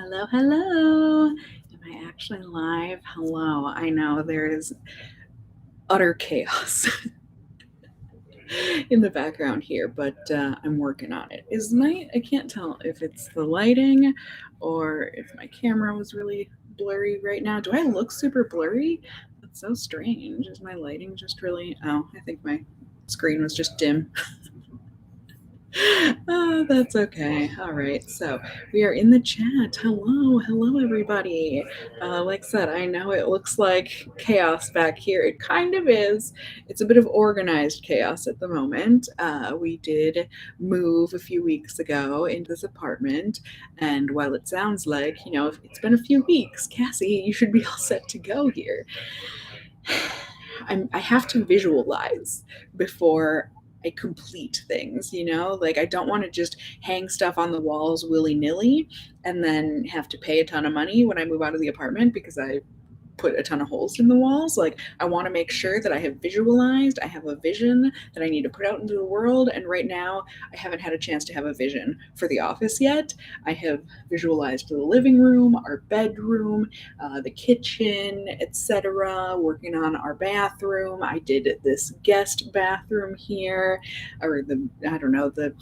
Hello, hello. Am I actually live? Hello. I know there is utter chaos in the background here, but I'm working on it. I can't tell if it's the lighting or if my camera was really blurry right now. Do I look super blurry? That's so strange. Is my lighting just really, oh, I think my screen was just dim. Oh, that's okay. All right. So we are in the chat. Hello. Hello, everybody. Like I said, I know it looks like chaos back here. It kind of is. It's a bit of organized chaos at the moment. We did move a few weeks ago into this apartment. And while it sounds like, if it's been a few weeks, Cassie, you should be all set to go here. I have to visualize before I complete things, Like I don't want to just hang stuff on the walls willy-nilly and then have to pay a ton of money when I move out of the apartment because I put a ton of holes in the walls. Like I want to make sure that I have visualized, I have a vision that I need to put out into the world. And right now I haven't had a chance to have a vision for the office yet. I have visualized the living room, our bedroom, the kitchen, etc. Working on our bathroom. I did this guest bathroom here, or I don't know, the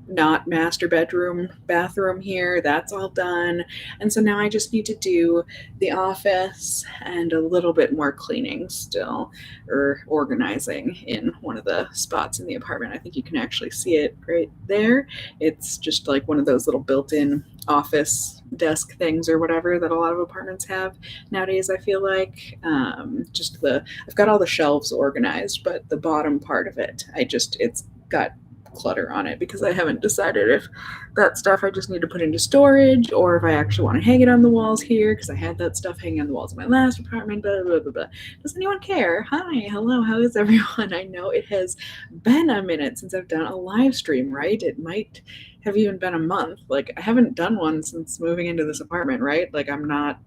not master bedroom bathroom here. That's all done. And so now I just need to do the office and a little bit more cleaning still, or organizing in one of the spots in the apartment. I think you can actually see it right there. It's just like one of those little built-in office desk things or whatever that a lot of apartments have nowadays. I feel like I've got all the shelves organized, but the bottom part of it's got clutter on it because I haven't decided if that stuff I just need to put into storage or if I actually want to hang it on the walls here because I had that stuff hanging on the walls of my last apartment. Blah, blah, blah, blah. Does anyone care? Hi, hello, how is everyone? I know it has been a minute since I've done a live stream, right? It might have even been a month. Like I haven't done one since moving into this apartment, right? Like I'm not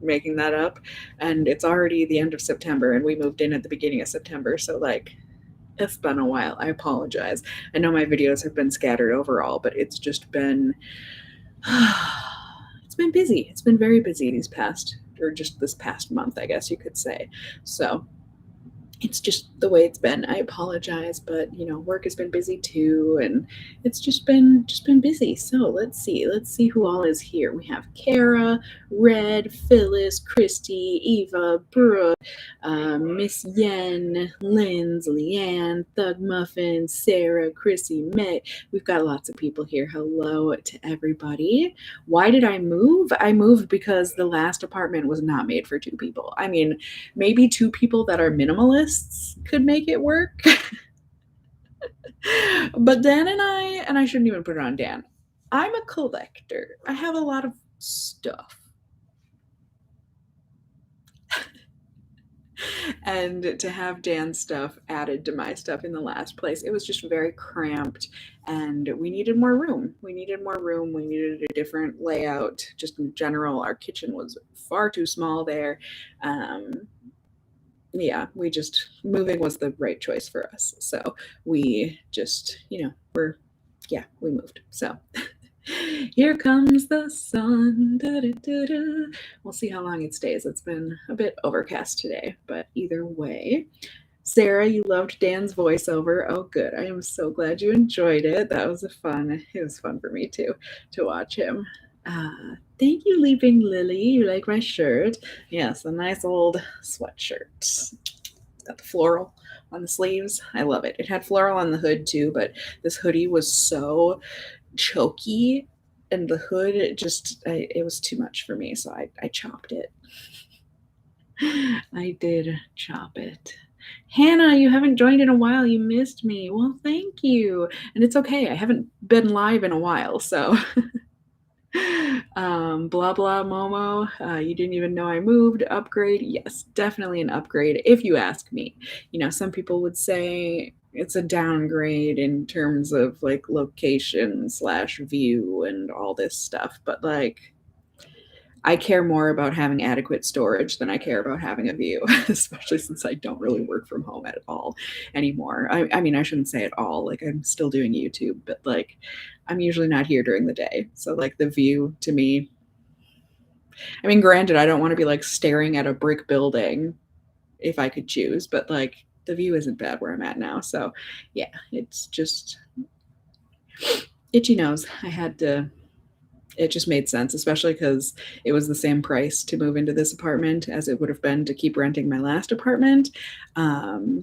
making that up. And it's already the end of September and we moved in at the beginning of September. So like it's been a while. I apologize. I know my videos have been scattered overall, but it's just been it's been busy. It's been very busy this past month, I guess you could say. So it's just the way it's been. I apologize, but work has been busy too, and it's just been busy. So let's see who all is here. We have Kara, Red, Phyllis, Christy, Eva, Brooke, Miss Yen, Linz, Leanne, Thug Muffin, Sarah, Chrissy, May. We've got lots of people here. Hello to everybody. Why did I move? I moved because the last apartment was not made for two people. I mean, maybe two people that are minimalists could make it work. But Dan and I shouldn't even put it on Dan. I'm a collector. I have a lot of stuff. And to have Dan's stuff added to my stuff in the last place, it was just very cramped and we needed more room. We needed a different layout. Just in general, our kitchen was far too small there. Yeah, moving was the right choice for us. So we just, we moved. So here comes the sun. Da-da-da-da. We'll see how long it stays. It's been a bit overcast today, but either way. Sarah, you loved Dan's voiceover. Oh, good. I am so glad you enjoyed it. It was fun for me too, to watch him. Thank you, Leaping Lily. You like my shirt? Yes, a nice old sweatshirt. It's got the floral on the sleeves. I love it. It had floral on the hood too, but this hoodie was so choky and the hood it was too much for me, so I chopped it. I did chop it. Hannah, you haven't joined in a while. You missed me. Well, thank you. And it's okay. I haven't been live in a while, so blah blah Momo, you didn't even know I moved. Upgrade? Yes, definitely an upgrade if you ask me. Some people would say it's a downgrade in terms of like location / view and all this stuff, but like I care more about having adequate storage than I care about having a view, especially since I don't really work from home at all anymore. I mean, I shouldn't say at all. Like, I'm still doing YouTube, but like, I'm usually not here during the day. So, like, the view to me I mean, granted, I don't want to be like staring at a brick building if I could choose, but like the view isn't bad where I'm at now. So yeah, it's just itchy nose. I had to it just made sense, especially because it was the same price to move into this apartment as it would have been to keep renting my last apartment. And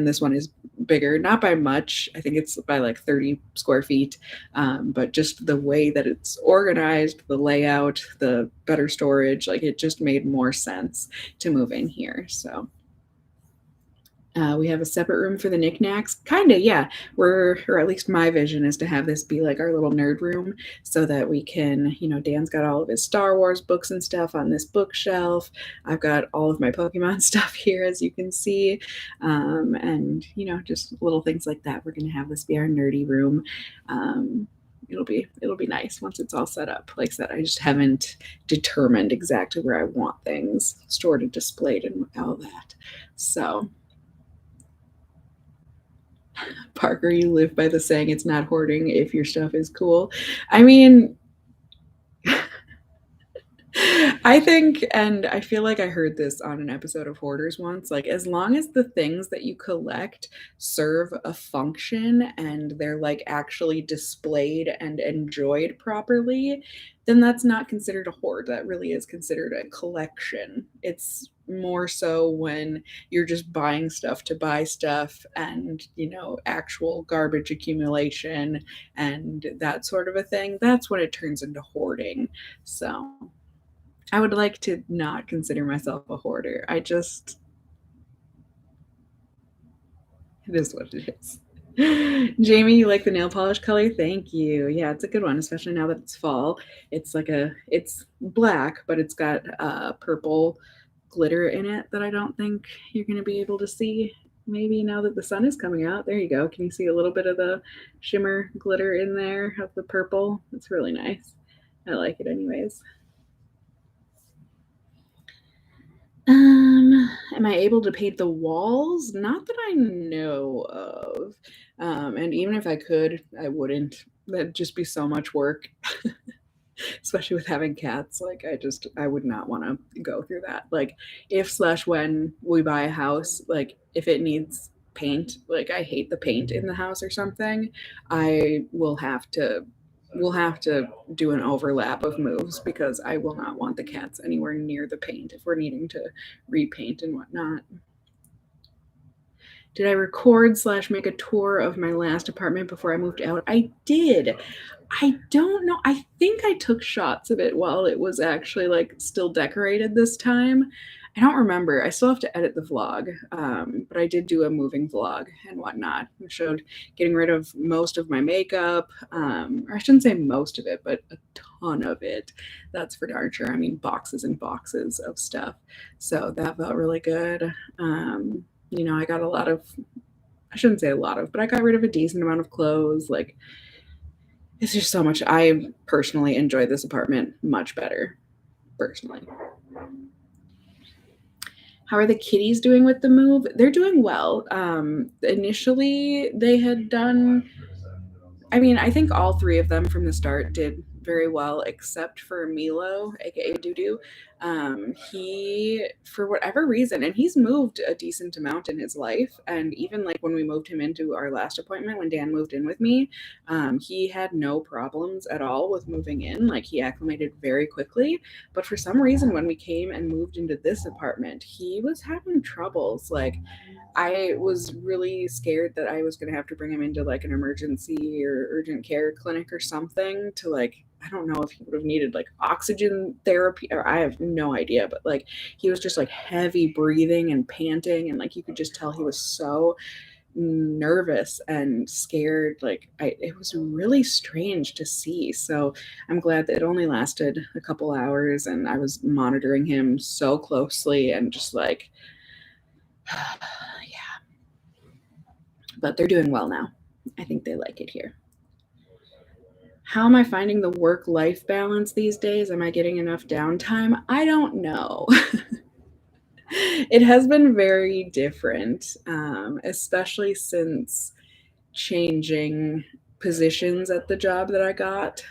this one is bigger, not by much. I think it's by like 30 square feet. But just the way that it's organized, the layout, the better storage, like it just made more sense to move in here. So we have a separate room for the knickknacks. Kind of, yeah. Or at least my vision is to have this be like our little nerd room so that we can, Dan's got all of his Star Wars books and stuff on this bookshelf. I've got all of my Pokemon stuff here, as you can see. And, just little things like that. We're going to have this be our nerdy room. It'll be nice once it's all set up. Like I said, I just haven't determined exactly where I want things stored and displayed and all that. So Parker, you live by the saying it's not hoarding if your stuff is cool. I mean, I think, and I feel like I heard this on an episode of Hoarders once, like as long as the things that you collect serve a function and they're like actually displayed and enjoyed properly, then that's not considered a hoard. That really is considered a collection. It's more so when you're just buying stuff to buy stuff and, actual garbage accumulation and that sort of a thing. That's when it turns into hoarding. So I would like to not consider myself a hoarder. It is what it is. Jamie, you like the nail polish color? Thank you. Yeah, it's a good one, especially now that it's fall. It's black, but it's got purple glitter in it that I don't think you're going to be able to see. Maybe now that the sun is coming out. There you go. Can you see a little bit of the shimmer glitter in there of the purple? It's really nice. I like it anyways. Am I able to paint the walls? Not that I know of. And even if I could, I wouldn't. That'd just be so much work, especially with having cats. Like, I would not want to go through that. Like, if slash when we buy a house, like, if it needs paint, like, I hate the paint in the house or something, I will have to we'll have to do an overlap of moves because I will not want the cats anywhere near the paint if we're needing to repaint and whatnot. Did I record slash make a tour of my last apartment before I moved out? I did. I don't know. I think I took shots of it while it was actually like still decorated this time. I don't remember. I still have to edit the vlog, but I did do a moving vlog and whatnot. I showed getting rid of most of my makeup, or I shouldn't say most of it, but a ton of it. That's for darn sure. I mean, boxes and boxes of stuff. So that felt really good. I got a lot of, I shouldn't say a lot of, but I got rid of a decent amount of clothes. Like, it's just so much. I personally enjoy this apartment much better, personally. How are the kitties doing with the move? They're doing well. Initially, they had done, I mean, I think all three of them from the start did very well, except for Milo, aka Dudu. He, for whatever reason, and he's moved a decent amount in his life. And even like when we moved him into our last appointment, when Dan moved in with me, he had no problems at all with moving in. Like he acclimated very quickly. But for some reason, when we came and moved into this apartment, he was having troubles. Like I was really scared that I was going to have to bring him into like an emergency or urgent care clinic or something to like, I don't know if he would have needed like oxygen therapy or I have no idea, but like he was just like heavy breathing and panting and like you could just tell he was so nervous and scared. Like it was really strange to see. So I'm glad that it only lasted a couple hours and I was monitoring him so closely and just like yeah, but they're doing well now. I think they like it here. How am I finding the work life balance these days? Am I getting enough downtime? I don't know. It has been very different, especially since changing positions at the job that I got.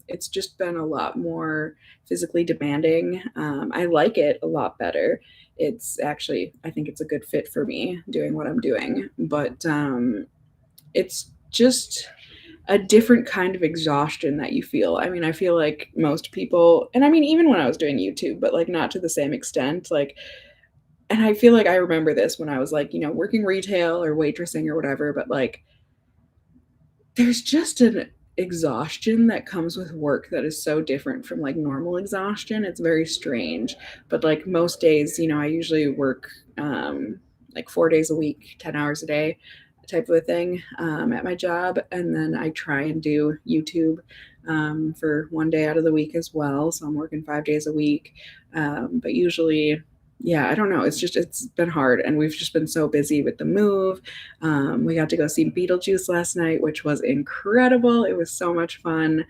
It's just been a lot more physically demanding. I like it a lot better. It's actually, I think it's a good fit for me doing what I'm doing, but it's just a different kind of exhaustion that you feel. I mean, I feel like most people, and I mean, even when I was doing YouTube, but like not to the same extent, like, and I feel like I remember this when I was like, working retail or waitressing or whatever, but like, there's just an exhaustion that comes with work that is so different from like normal exhaustion. It's very strange. But like most days, I usually work like 4 days a week, 10 hours a day type of a thing at my job. And then I try and do YouTube for one day out of the week as well. So I'm working 5 days a week. But usually, yeah, I don't know. It's been hard. And we've just been so busy with the move. We got to go see Beetlejuice last night, which was incredible. It was so much fun.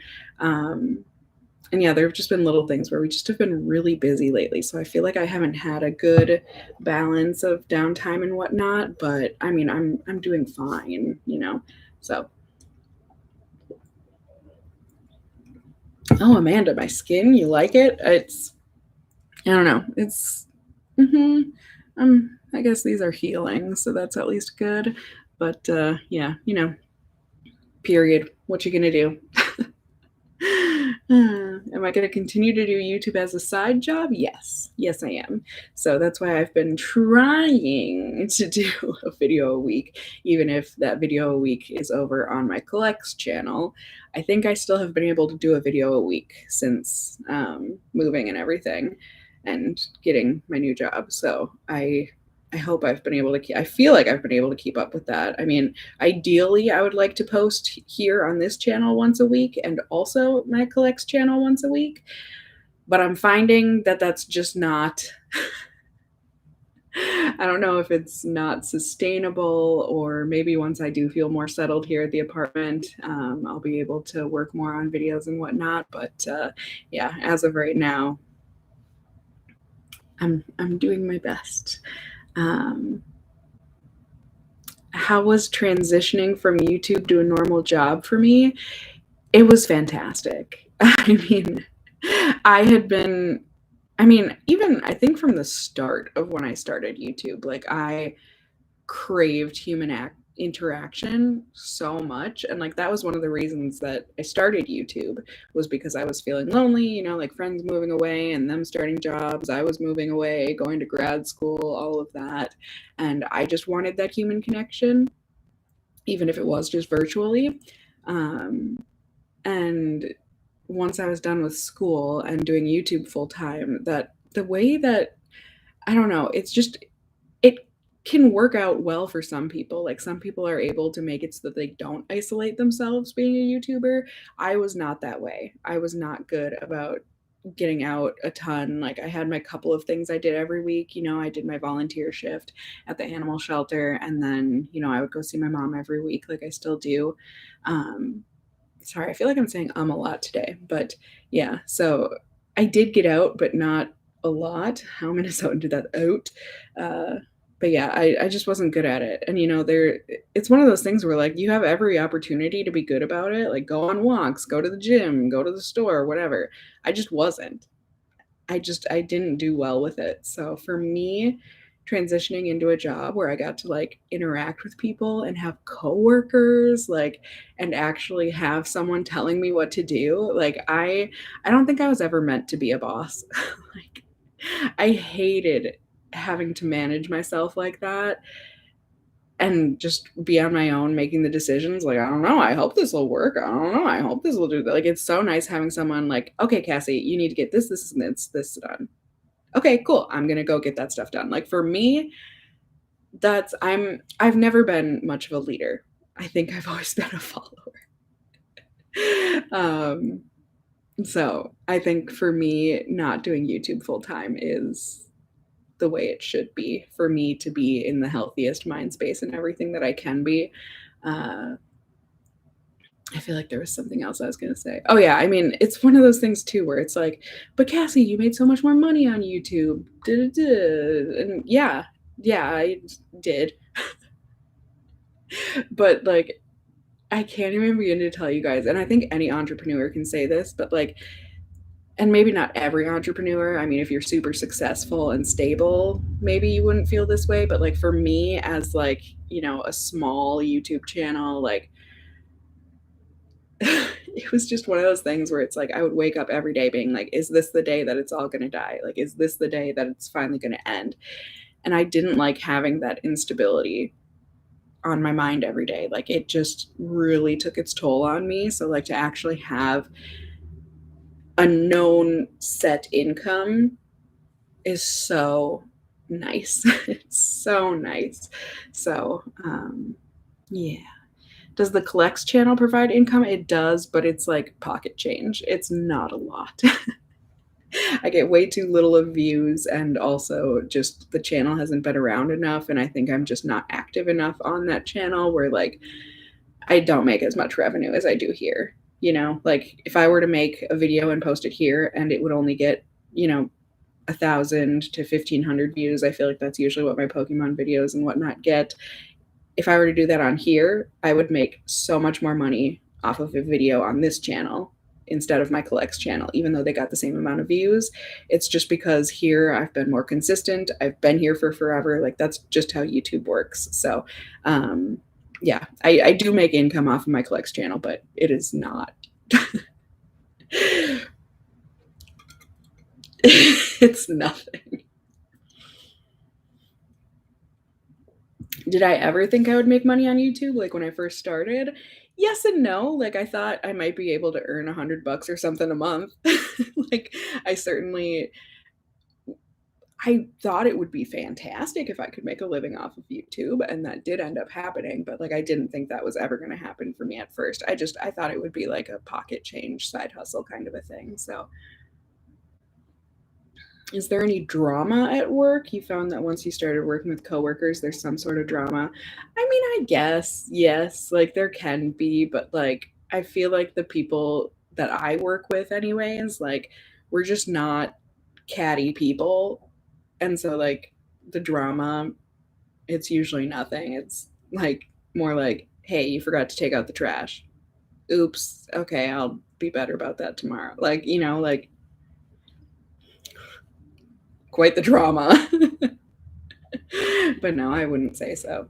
And yeah, there have just been little things where we just have been really busy lately. So I feel like I haven't had a good balance of downtime and whatnot. But I mean, I'm doing fine. So, oh, Amanda, my skin, you like it? I don't know. Mm-hmm. I guess these are healing, so that's at least good. But yeah, period. What you gonna do? Am I going to continue to do YouTube as a side job? Yes, I am. So that's why I've been trying to do a video a week, even if that video a week is over on my Collects channel. I think I still have been able to do a video a week since moving and everything and getting my new job. So I hope I've been able to I feel like I've been able to keep up with that. I mean, ideally, I would like to post here on this channel once a week and also my Collects channel once a week. But I'm finding that that's just not, I don't know if it's not sustainable, or maybe once I do feel more settled here at the apartment, I'll be able to work more on videos and whatnot. But yeah, as of right now, I'm doing my best. How was transitioning from YouTube to a normal job for me? It was fantastic. I mean, even I think from the start of when I started YouTube, like I craved interaction so much, and like that was one of the reasons that I started YouTube, was because I was feeling lonely, like friends moving away and them starting jobs, I was moving away, going to grad school, all of that, and I just wanted that human connection, even if it was just virtually. And once I was done with school and doing YouTube full time, that the way that, I don't know, it can work out well for some people. Like some people are able to make it so that they don't isolate themselves being a YouTuber. I was not that way. I was not good about getting out a ton. Like I had my couple of things I did every week. I did my volunteer shift at the animal shelter, and then, I would go see my mom every week, like I still do. Sorry, I feel like I'm saying a lot today, but yeah, so I did get out, but not a lot. How Minnesotan did that out? But yeah, I just wasn't good at it. And it's one of those things where like you have every opportunity to be good about it, like go on walks, go to the gym, go to the store, whatever. I just wasn't. I didn't do well with it. So for me, transitioning into a job where I got to like interact with people and have coworkers, like, and actually have someone telling me what to do, like I don't think I was ever meant to be a boss. Like I hated having to manage myself like that and just be on my own making the decisions. Like, I don't know, I hope this will work, I don't know, I hope this will do that. Like it's so nice having someone like, okay, Cassie, you need to get this and this done. Okay, cool, I'm gonna go get that stuff done. Like for me, I've never been much of a leader. I think I've always been a follower. um so I think for me, not doing YouTube full time is the way it should be for me to be in the healthiest mind space and everything that I can be. Uh, I feel like there was something else I was going to say. Oh, yeah. I mean, it's one of those things, too, where it's like, but Cassie, you made so much more money on YouTube. Da-da-da. And yeah, I did. But like, I can't even begin to tell you guys, and I think any entrepreneur can say this, but like, and maybe not every entrepreneur. I mean, if you're super successful and stable, maybe you wouldn't feel this way. But like for me, as like, you know, a small YouTube channel, like it was just one of those things where it's like I would wake up every day being like, is this the day that it's all going to die? Like, is this the day that it's finally going to end? And I didn't like having that instability on my mind every day. Like, it just really took its toll on me. So, like, to actually have a known set income is so nice. It's so nice. So, yeah. Does the Collects channel provide income? It does, but it's like pocket change. It's not a lot. I get way too little of views, and also just the channel hasn't been around enough, and I think I'm just not active enough on that channel where like I don't make as much revenue as I do here. You know, like if I were to make a video and post it here and it would only get, you know, 1,000 to 1,500 views, I feel like that's usually what my Pokemon videos and whatnot get. If I were to do that on here, I would make so much more money off of a video on this channel instead of my Collects channel, even though they got the same amount of views. It's just because here I've been more consistent. I've been here for forever. Like that's just how YouTube works. So, yeah, I do make income off of my Collects channel, but it is not. It's nothing. Did I ever think I would make money on YouTube? Like when I first started? Yes and no. Like I thought I might be able to earn $100 or something a month. Like I certainly I thought it would be fantastic if I could make a living off of YouTube, and that did end up happening, but like I didn't think that was ever going to happen for me at first. I thought it would be like a pocket change side hustle kind of a thing. So is there any drama at work? You found that once you started working with coworkers, there's some sort of drama. I mean, I guess, yes, like there can be, but like I feel like the people that I work with, anyways, like we're just not catty people. And so, like, the drama, it's usually nothing. It's like more like, hey, you forgot to take out the trash. Oops. Okay, I'll be better about that tomorrow. Like, you know, like quite the drama. But no, I wouldn't say so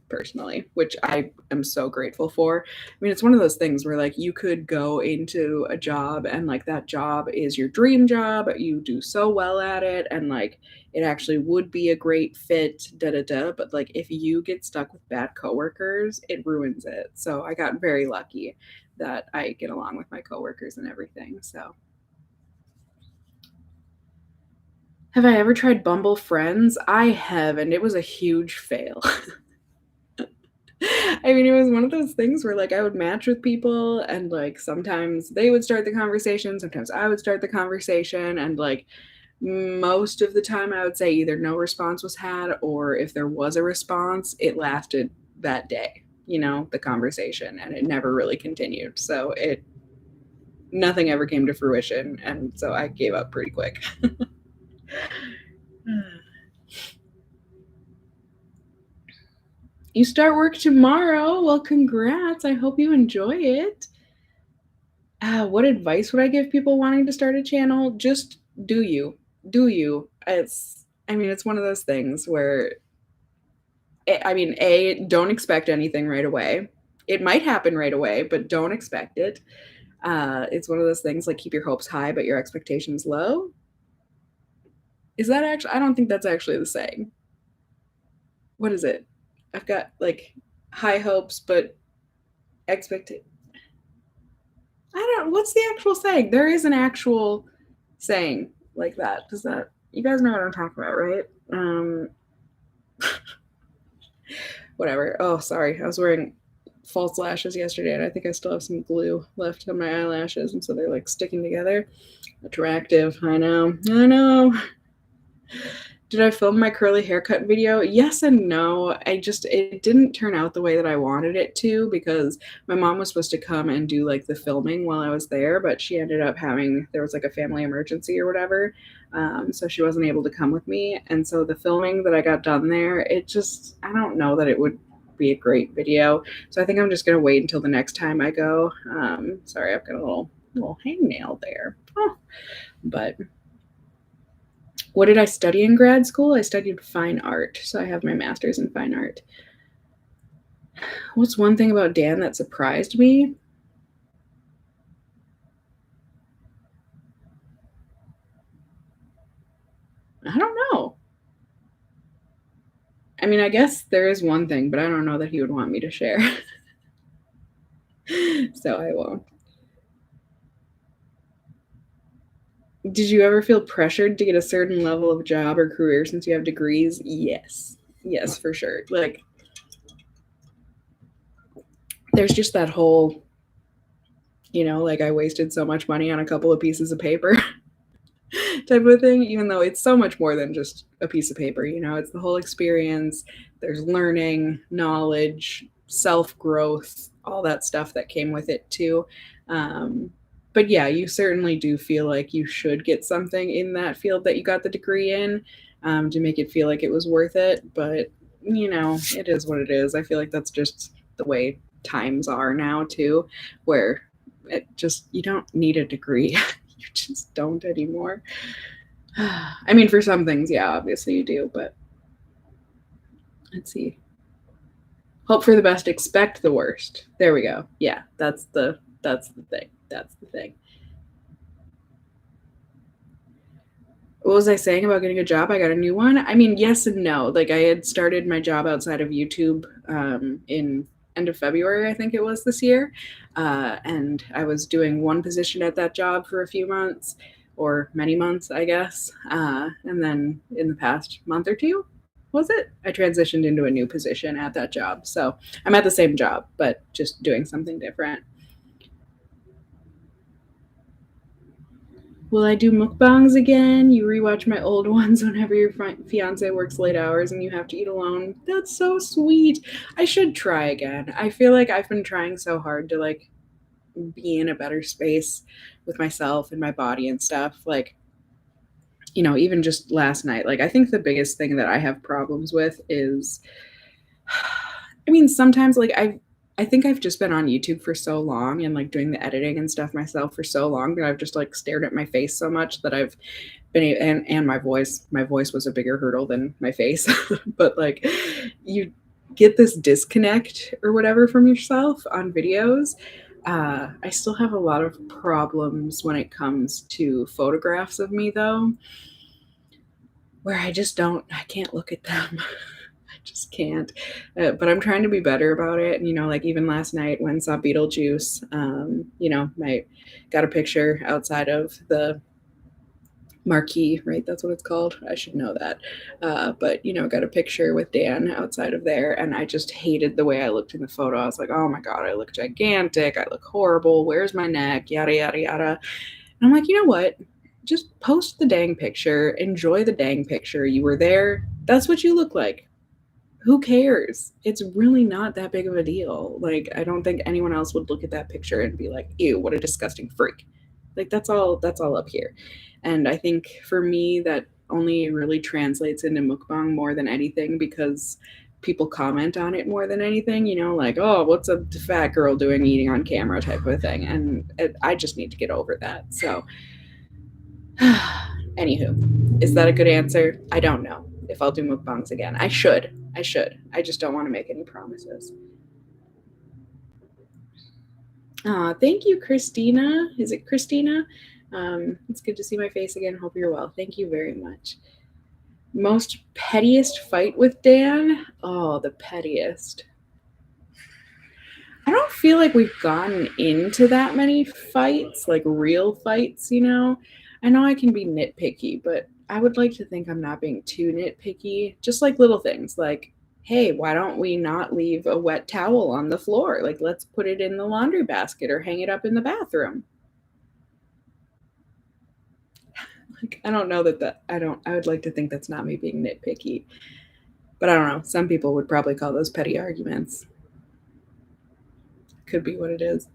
personally, which I am so grateful for. I mean, it's one of those things where like you could go into a job and like that job is your dream job, you do so well at it, and like it actually would be a great fit, da da da. But like if you get stuck with bad coworkers, it ruins it. So I got very lucky that I get along with my coworkers and everything. So have I ever tried Bumble Friends? I have, and it was a huge fail. I mean, it was one of those things where like I would match with people and like sometimes they would start the conversation, sometimes I would start the conversation, and like most of the time I would say either no response was had, or if there was a response, it lasted that day, you know, the conversation, and it never really continued. So it nothing ever came to fruition, and so I gave up pretty quick. You start work tomorrow. Well, congrats. I hope you enjoy it. What advice would I give people wanting to start a channel? Just do you. Do you. I mean, it's one of those things where, I mean, A, don't expect anything right away. It might happen right away, but don't expect it. It's one of those things like keep your hopes high, but your expectations low. Is that actually, I don't think that's actually the saying. What is it? I've got like high hopes, but expect I don't. What's the actual saying? There is an actual saying like that. Does that? You guys know what I'm talking about, right? Whatever. Oh, sorry. I was wearing false lashes yesterday, and I think I still have some glue left on my eyelashes, and so they're like sticking together. Attractive. I know. I know. Did I film my curly haircut video? Yes and no. It didn't turn out the way that I wanted it to, because my mom was supposed to come and do like the filming while I was there, but she ended up there was like a family emergency or whatever. So she wasn't able to come with me. And so the filming that I got done there, I don't know that it would be a great video. So I think I'm just gonna wait until the next time I go. Sorry, I've got a little hangnail there. Oh, but what did I study in grad school? I studied fine art, so I have my master's in fine art. What's one thing about Dan that surprised me? I don't know. I mean, I guess there is one thing, but I don't know that he would want me to share. So I won't. Did you ever feel pressured to get a certain level of job or career since you have degrees? Yes. Yes, for sure. Like, there's just that whole, like I wasted so much money on a couple of pieces of paper type of thing, even though it's so much more than just a piece of paper, it's the whole experience. There's learning, knowledge, self growth, all that stuff that came with it too. But yeah, you certainly do feel like you should get something in that field that you got the degree in, to make it feel like it was worth it. But, it is what it is. I feel like that's just the way times are now, too, where you don't need a degree. You just don't anymore. I mean, for some things, yeah, obviously you do, but let's see. Hope for the best, expect the worst. There we go. Yeah, that's the thing. That's the thing. What was I saying about getting a job? I got a new one. I mean, yes and no. Like I had started my job outside of YouTube in end of February, I think it was this year, and I was doing one position at that job for a few months or many months, I guess, and then in the past month or two, was it? I transitioned into a new position at that job. So I'm at the same job, but just doing something different. Will I do mukbangs again? You rewatch my old ones whenever your fiance works late hours and you have to eat alone. That's so sweet. I should try again. I feel like I've been trying so hard to like be in a better space with myself and my body and stuff. Like, even just last night, like I think the biggest thing that I have problems with is I mean, sometimes like I think I've just been on YouTube for so long and like doing the editing and stuff myself for so long that I've just like stared at my face so much that I've been and my voice was a bigger hurdle than my face. But like you get this disconnect or whatever from yourself on videos. I still have a lot of problems when it comes to photographs of me though, where I can't look at them. I just can't. But I'm trying to be better about it. And, like even last night when saw Beetlejuice, I got a picture outside of the marquee, right? That's what it's called. I should know that. But, got a picture with Dan outside of there. And I just hated the way I looked in the photo. I was like, oh my God, I look gigantic. I look horrible. Where's my neck? Yada, yada, yada. And I'm like, you know what? Just post the dang picture. Enjoy the dang picture. You were there. That's what you look like. Who cares? It's really not that big of a deal. Like, I don't think anyone else would look at that picture and be like, ew, what a disgusting freak. Like, that's all up here. And I think for me, that only really translates into mukbang more than anything because people comment on it more than anything, like, oh, what's a fat girl doing eating on camera type of thing. And I just need to get over that. So, anywho, is that a good answer? I don't know if I'll do mukbangs again. I should. I just don't want to make any promises. Thank you, Christina. Is it Christina? It's good to see my face again. Hope you're well. Thank you very much. Most pettiest fight with Dan? Oh, the pettiest. I don't feel like we've gotten into that many fights, like real fights, I know I can be nitpicky, but I would like to think I'm not being too nitpicky. Just like little things like, hey, why don't we not leave a wet towel on the floor? Like, let's put it in the laundry basket or hang it up in the bathroom. Like, I don't know I would like to think that's not me being nitpicky. But I don't know. Some people would probably call those petty arguments. Could be what it is.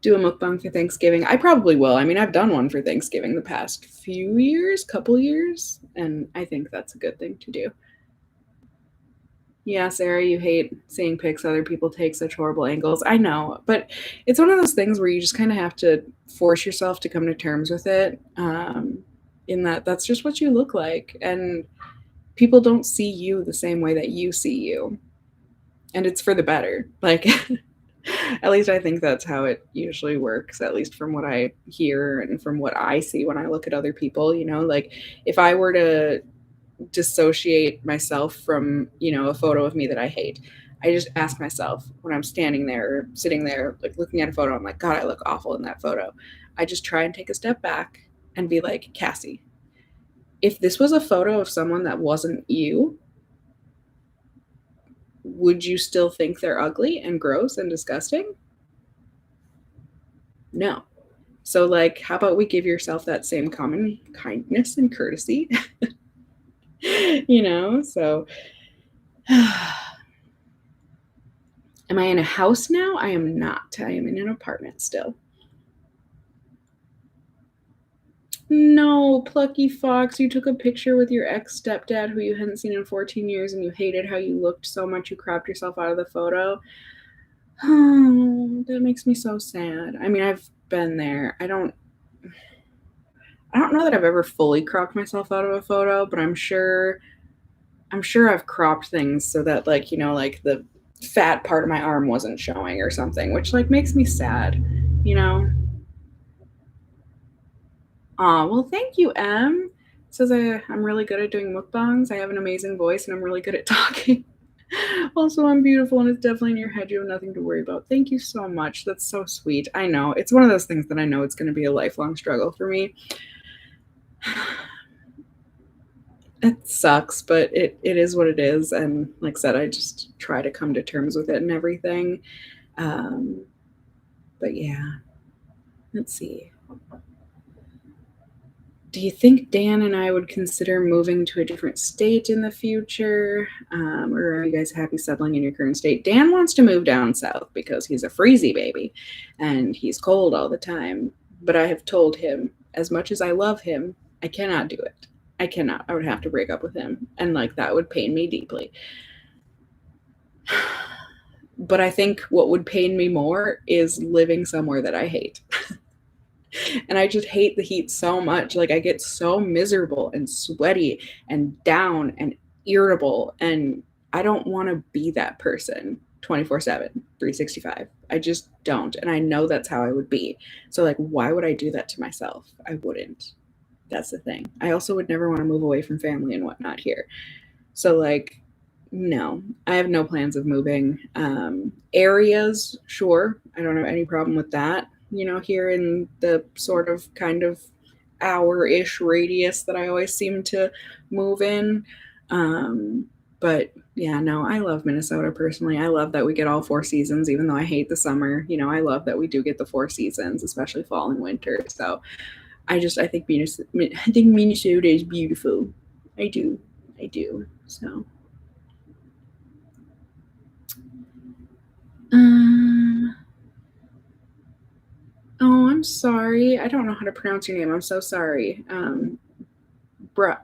Do a mukbang for Thanksgiving. I probably will. I mean, I've done one for Thanksgiving the past few years, couple years, and I think that's a good thing to do. Yeah, Sarah, you hate seeing pics other people take such horrible angles. I know, but it's one of those things where you just kind of have to force yourself to come to terms with it. In that, that's just what you look like, and people don't see you the same way that you see you, and it's for the better. Like, at least I think that's how it usually works. At least from what I hear and from what I see when I look at other people. Like if I were to dissociate myself from a photo of me that I hate, I just ask myself when I'm standing there or sitting there like looking at a photo, I'm like, God, I look awful in that photo. I just try and take a step back and be like, Cassie, if this was a photo of someone that wasn't you, would you still think they're ugly and gross and disgusting? No. So like, how about we give yourself that same common kindness and courtesy? So am I in a house now? I am not. I am in an apartment still. No, plucky fox, you took a picture with your ex stepdad who you hadn't seen in 14 years and you hated how you looked so much you cropped yourself out of the photo. Oh, that makes me so sad. I mean, I've been there. I don't know that I've ever fully cropped myself out of a photo, but I'm sure I've cropped things so that like, like the fat part of my arm wasn't showing or something, which like makes me sad, you know? Well, thank you, Em. Says I'm really good at doing mukbangs. I have an amazing voice and I'm really good at talking. Also, I'm beautiful and it's definitely in your head. You have nothing to worry about. Thank you so much. That's so sweet. I know. It's one of those things that I know it's going to be a lifelong struggle for me. It sucks, but it is what it is. And like I said, I just try to come to terms with it and everything. Um, but yeah, let's see. Do you think Dan and I would consider moving to a different state in the future? Or are you guys happy settling in your current state? Dan wants to move down south because he's a freezy baby and he's cold all the time. But I have told him, as much as I love him, I cannot do it. I cannot. I would have to break up with him. And like that would pain me deeply. But I think what would pain me more is living somewhere that I hate. And I just hate the heat so much. Like I get so miserable and sweaty and down and irritable, and I don't want to be that person 24/7, 365. I just don't, and I know that's how I would be. So like why would I do that to myself? I wouldn't. That's the thing. I also would never want to move away from family and whatnot here. So like no, I have no plans of moving. Areas, sure. I don't have any problem with that. Here in the sort of kind of hour-ish radius that I always seem to move in. But yeah, no, I love Minnesota personally. I love that we get all four seasons, even though I hate the summer. I love that we do get the four seasons, especially fall and winter. So I think Minnesota is beautiful. I do. I do. So Um, oh, I'm sorry. I don't know how to pronounce your name. I'm so sorry.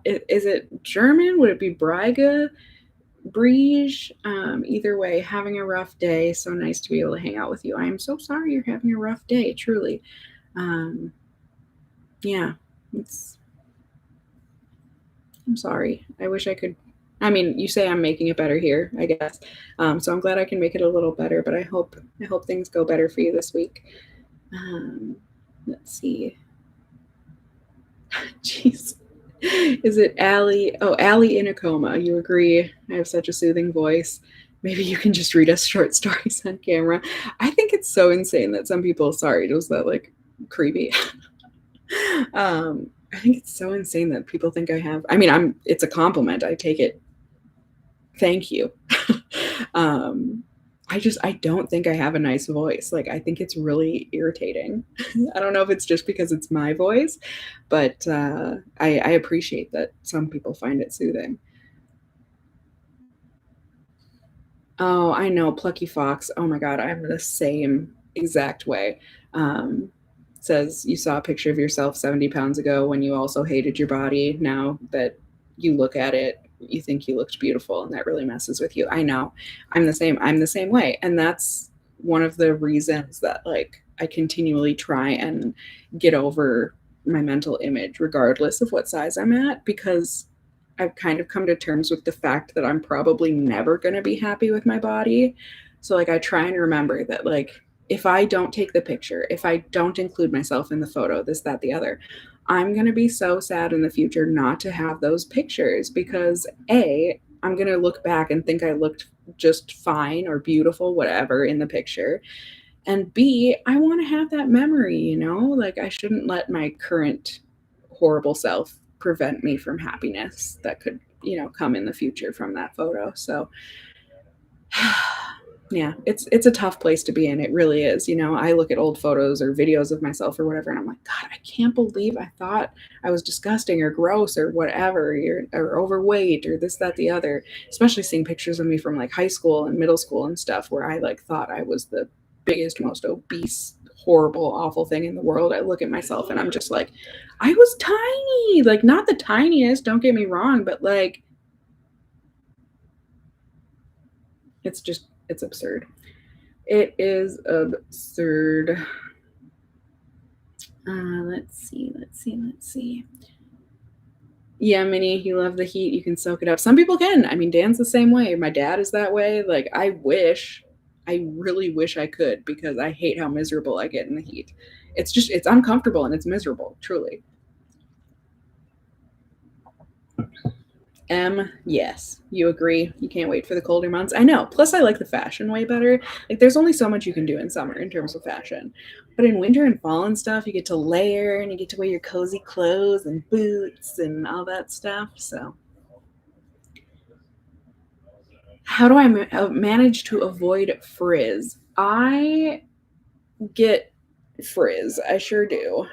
Is it German? Would it be Briga? Briege? Either way, having a rough day. So nice to be able to hang out with you. I am so sorry you're having a rough day, truly. Um, yeah, I'm sorry. I wish I could. I mean, you say I'm making it better here, I guess. So I'm glad I can make it a little better, but I hope things go better for you this week. Um, let's see. Jeez. Is it Allie? Oh, Allie in a coma. You agree? I have such a soothing voice. Maybe you can just read us short stories on camera. I think it's so insane that some people, sorry, was that like creepy? I think it's so insane that people think I have, I mean, it's a compliment. I take it. Thank you. um, I don't think I have a nice voice. Like, I think it's really irritating. I don't know if it's just because it's my voice, but I appreciate that some people find it soothing. Oh, I know, Plucky Fox. Oh my God, I'm the same. exact way. Um, Says you saw a picture of yourself 70 pounds ago when you also hated your body. Now that you look at it, you think you looked beautiful, and that really messes with you. I know. I'm the same way. And that's one of the reasons that like I continually try and get over my mental image regardless of what size I'm at, because I've kind of come to terms with the fact that I'm probably never going to be happy with my body. So like I try and remember that like if I don't take the picture, if I don't include myself in the photo, this, that, the other, I'm going to be so sad in the future not to have those pictures because A, I'm going to look back and think I looked just fine or beautiful, whatever, in the picture. And B, I want to have that memory, you know? Like I shouldn't let my current horrible self prevent me from happiness that could, come in the future from that photo. So yeah, it's a tough place to be in. It really is. I look at old photos or videos of myself or whatever, and I'm like, God, I can't believe I thought I was disgusting or gross or whatever, or overweight or this, that, the other. Especially seeing pictures of me from like high school and middle school and stuff where I like thought I was the biggest, most obese, horrible, awful thing in the world. I look at myself and I'm just like, I was tiny, like not the tiniest, don't get me wrong, but like it's absurd. It is absurd. Let's see. Yeah, Minnie, you love the heat. You can soak it up. Some people can. I mean, Dan's the same way. My dad is that way. Like, I really wish I could because I hate how miserable I get in the heat. It's uncomfortable and it's miserable, truly. Yes, you agree. You can't wait for the colder months. I know. Plus, I like the fashion way better. Like, there's only so much you can do in summer in terms of fashion. But in winter and fall and stuff, you get to layer and you get to wear your cozy clothes and boots and all that stuff. So, how do I manage to avoid frizz? I get frizz. I sure do.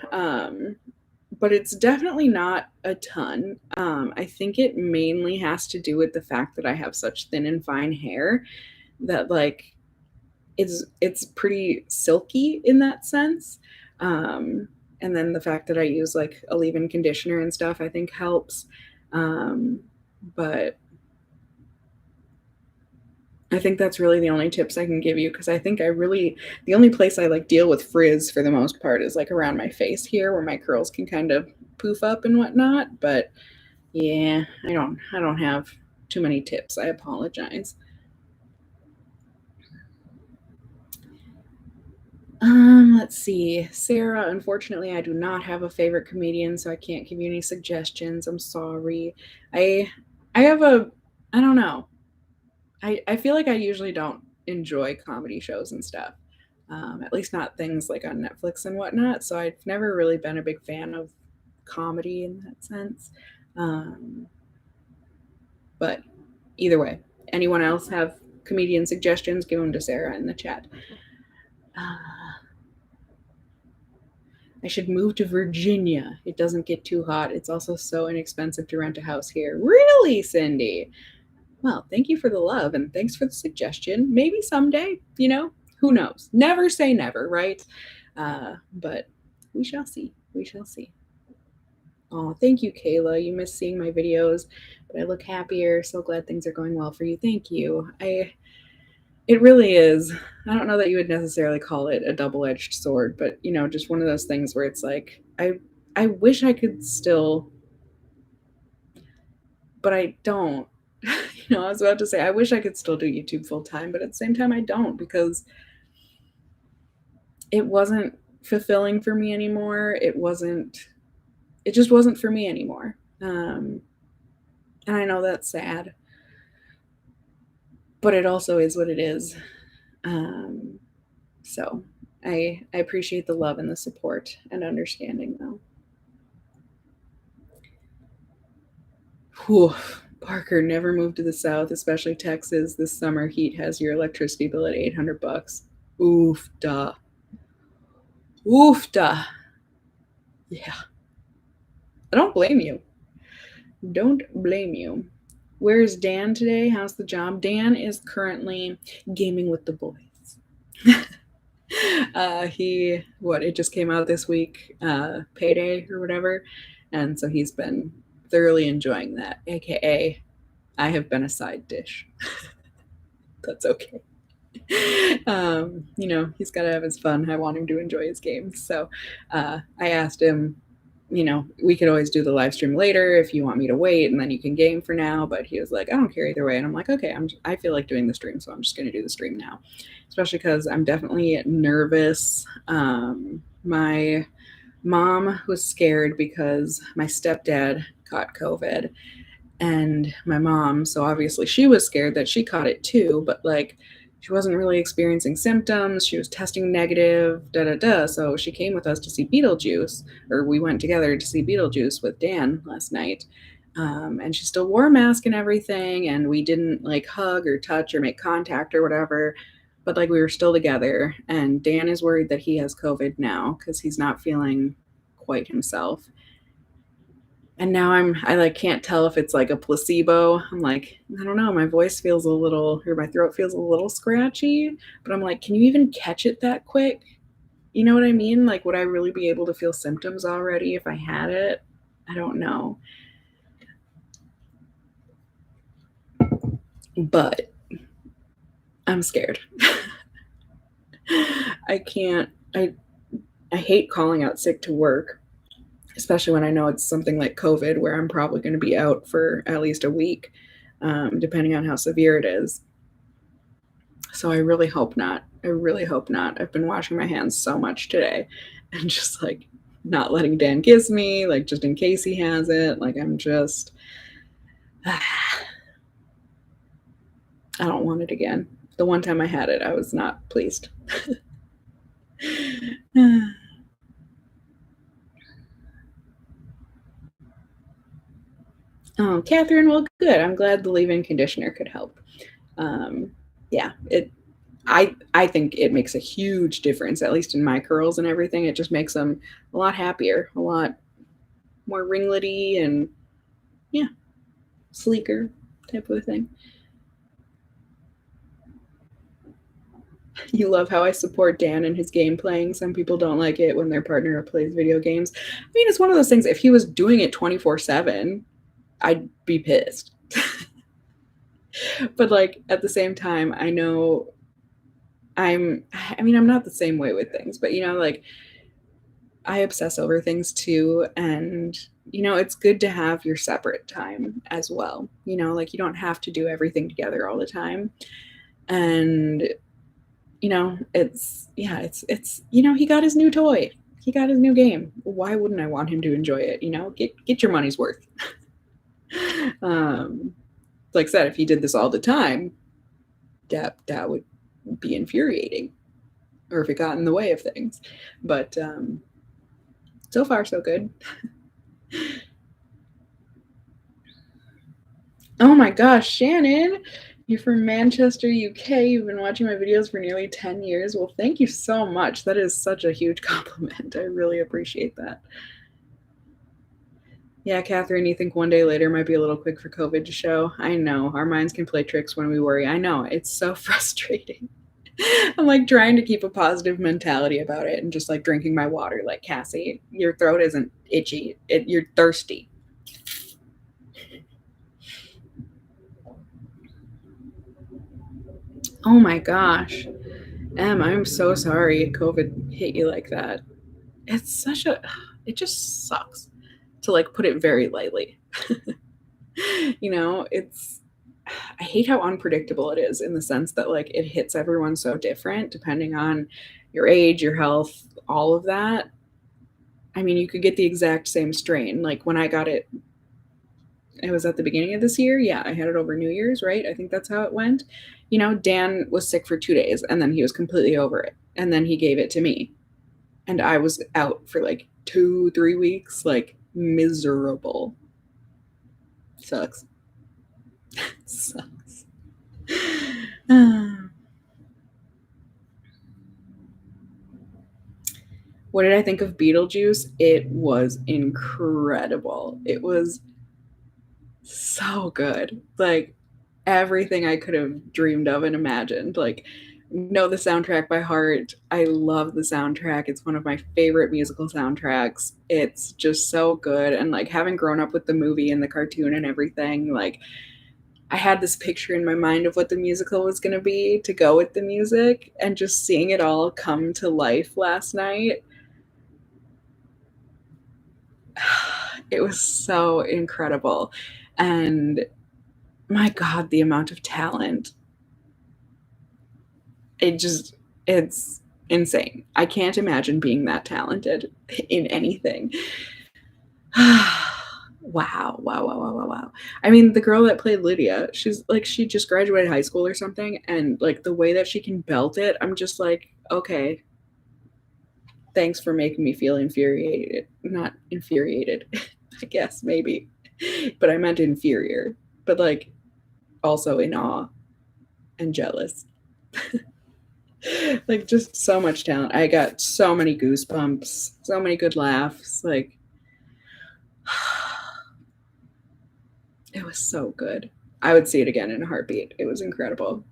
But it's definitely not a ton. I think it mainly has to do with the fact that I have such thin and fine hair that like it's pretty silky in that sense. And then the fact that I use like a leave-in conditioner and stuff, I think helps. But I think that's really the only tips I can give you because I think the only place I like deal with frizz for the most part is like around my face here where my curls can kind of poof up and whatnot. But yeah, I don't have too many tips. I apologize. Let's see. Sarah, unfortunately, I do not have a favorite comedian, so I can't give you any suggestions. I'm sorry. I I have a I don't know. I feel like I usually don't enjoy comedy shows and stuff. At least not things like on Netflix and whatnot. So I've never really been a big fan of comedy in that sense. Um, but either way, anyone else have comedian suggestions? Give them to Sarah in the chat. Uh, I should move to Virginia. It doesn't get too hot. It's also so inexpensive to rent a house here. Really, Cindy? Well, thank you for the love and thanks for the suggestion. Maybe someday, who knows? Never say never, right? But we shall see. We shall see. Oh, thank you, Kayla. You miss seeing my videos, but I look happier. So glad things are going well for you. Thank you. It really is. I don't know that you would necessarily call it a double-edged sword, but just one of those things where it's like I wish I could still, but I don't. I was about to say I wish I could still do YouTube full time, but at the same time I don't because it wasn't fulfilling for me anymore. It just wasn't for me anymore. And I know that's sad, but it also is what it is. So I appreciate the love and the support and understanding though. Whew. Parker, never moved to the South, especially Texas. This summer heat has your electricity bill at $800. Oof, duh. Oof, duh. Yeah. I don't blame you. Don't blame you. Where's Dan today? How's the job? Dan is currently gaming with the boys. It just came out this week, Payday or whatever. And so he's been thoroughly enjoying that, aka I have been a side dish. That's okay. He's got to have his fun. I want him to enjoy his games. So I asked him, we could always do the live stream later if you want me to wait and then you can game for now. But he was like, I don't care either way. And I'm like, okay, I feel like doing the stream. So I'm just going to do the stream now, especially because I'm definitely nervous. My mom was scared because my stepdad caught COVID and my mom, so obviously she was scared that she caught it too, but like she wasn't really experiencing symptoms. She was testing negative, da da da. So she came with us to see Beetlejuice, or we went together to see Beetlejuice with Dan last night. And she still wore a mask and everything, and we didn't like hug or touch or make contact or whatever. But like we were still together, and Dan is worried that he has COVID now because he's not feeling quite himself. And now I like can't tell if it's like a placebo. I'm like, I don't know, my voice feels a little, or my throat feels a little scratchy, but I'm like, can you even catch it that quick? You know what I mean? Like, would I really be able to feel symptoms already if I had it? I don't know. But I'm scared. I hate calling out sick to work, especially when I know it's something like COVID, where I'm probably going to be out for at least a week, depending on how severe it is. So I really hope not. I really hope not. I've been washing my hands so much today and just like not letting Dan kiss me, like just in case he has it. Like I'm just, I don't want it again. The one time I had it, I was not pleased. Oh, Catherine, well, good. I'm glad the leave-in conditioner could help. Yeah, I think it makes a huge difference, at least in my curls and everything. It just makes them a lot happier, a lot more ringlety, and yeah, sleeker type of thing. You love how I support Dan and his game playing. Some people don't like it when their partner plays video games. I mean, it's one of those things. If he was doing it 24/7, I'd be pissed. But like at the same time, I know I'm not the same way with things, but like I obsess over things too. And, it's good to have your separate time as well. Like you don't have to do everything together all the time. And, he got his new toy. He got his new game. Why wouldn't I want him to enjoy it? Get your money's worth. Like I said, if he did this all the time, that would be infuriating, or if it got in the way of things. But so far, so good. Oh my gosh, Shannon, you're from Manchester, UK. You've been watching my videos for nearly 10 years. Well, thank you so much. That is such a huge compliment. I really appreciate that. Yeah, Catherine, you think one day later might be a little quick for COVID to show? I know. Our minds can play tricks when we worry. I know. It's so frustrating. I'm like trying to keep a positive mentality about it and just like drinking my water. Like, Cassie, your throat isn't itchy. You're thirsty. Oh my gosh. Em, I'm so sorry COVID hit you like that. It just sucks, to like put it very lightly. I hate how unpredictable it is, in the sense that like it hits everyone so different depending on your age, your health, all of that. I mean, you could get the exact same strain. Like when I got it, it was at the beginning of this year. Yeah, I had it over New Year's, right? I think that's how it went. Dan was sick for 2 days and then he was completely over it. And then he gave it to me. And I was out for like 2-3 weeks, like miserable. Sucks. Sucks. What did I think of Beetlejuice? It was incredible. It was so good. Like everything I could have dreamed of and imagined. Like know the soundtrack by heart. I love the soundtrack. It's one of my favorite musical soundtracks. It's just so good. And like having grown up with the movie and the cartoon and everything, like I had this picture in my mind of what the musical was going to be to go with the music, and just seeing it all come to life last night. It was so incredible. And my God, the amount of talent. It just, it's insane. I can't imagine being that talented in anything. Wow, wow, wow, wow, wow, wow. I mean, the girl that played Lydia, she's like, she just graduated high school or something, and like the way that she can belt it, I'm just like, okay, thanks for making me feel infuriated. Not infuriated, I guess, maybe, but I meant inferior, but like also in awe and jealous. Like, just so much talent. I got so many goosebumps, so many good laughs. Like, it was so good. I would see it again in a heartbeat. It was incredible.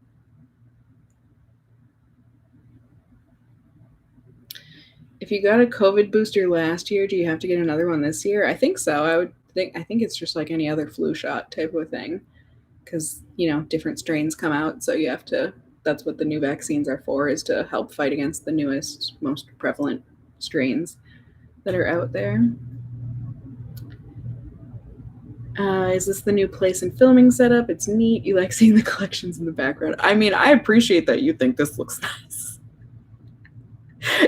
If you got a COVID booster last year, do you have to get another one this year? I think so. I think it's just like any other flu shot type of thing, because different strains come out, so you have to. That's what the new vaccines are for, is to help fight against the newest, most prevalent strains that are out there. Is this the new place and filming setup? It's neat. You like seeing the collections in the background. I mean, I appreciate that you think this looks nice.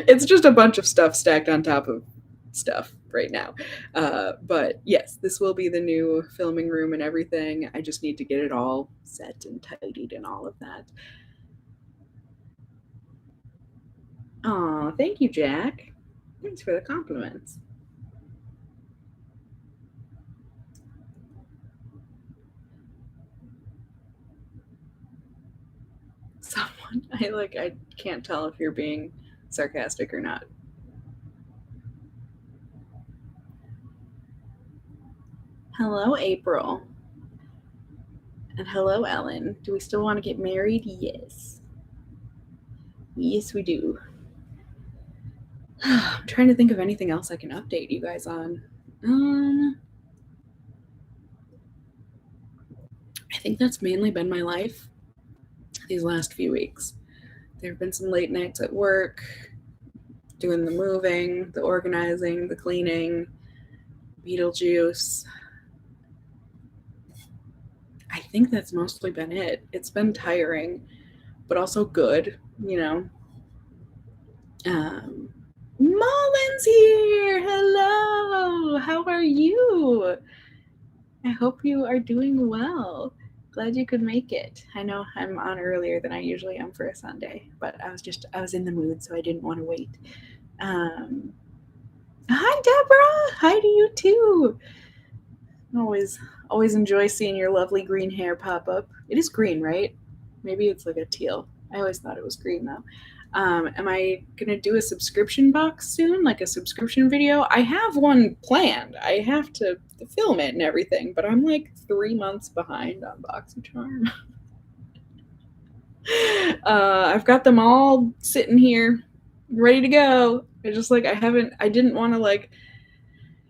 It's just a bunch of stuff stacked on top of stuff right now. But yes, this will be the new filming room and everything. I just need to get it all set and tidied and all of that. Aw, thank you, Jack. Thanks for the compliments. Someone, I can't tell if you're being sarcastic or not. Hello, April. And hello, Ellen. Do we still want to get married? Yes. Yes, we do. I'm trying to think of anything else I can update you guys on. I think that's mainly been my life these last few weeks. There have been some late nights at work, doing the moving, the organizing, the cleaning, Beetlejuice. I think that's mostly been it. It's been tiring, but also good, you know. Um, Mullen's here. Hello. How are you? I hope you are doing well. Glad you could make it. I know I'm on earlier than I usually am for a Sunday, but I was in the mood, so I didn't want to wait. Um, Hi, Deborah. Hi to you too. Always, always enjoy seeing your lovely green hair pop up. It is green, right? Maybe it's like a teal. I always thought it was green though. Am I gonna do a subscription box soon, like a subscription video? I have one planned. I have to film it and everything, but I'm like 3 months behind on BoxyCharm. I've got them all sitting here, ready to go. I didn't want to like.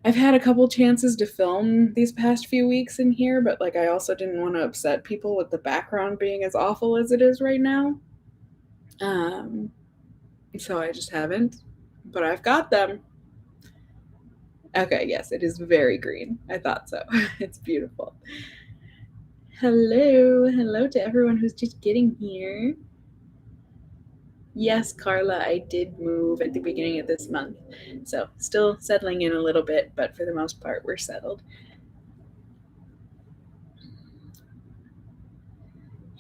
I've had a couple chances to film these past few weeks in here, but like I also didn't want to upset people with the background being as awful as it is right now. Um, so I just haven't, but I've got them. Okay, yes, it is very green. I thought so. It's beautiful. Hello, hello to everyone who's just getting here. Yes, Carla, I did move at the beginning of this month. So still settling in a little bit, but for the most part, we're settled.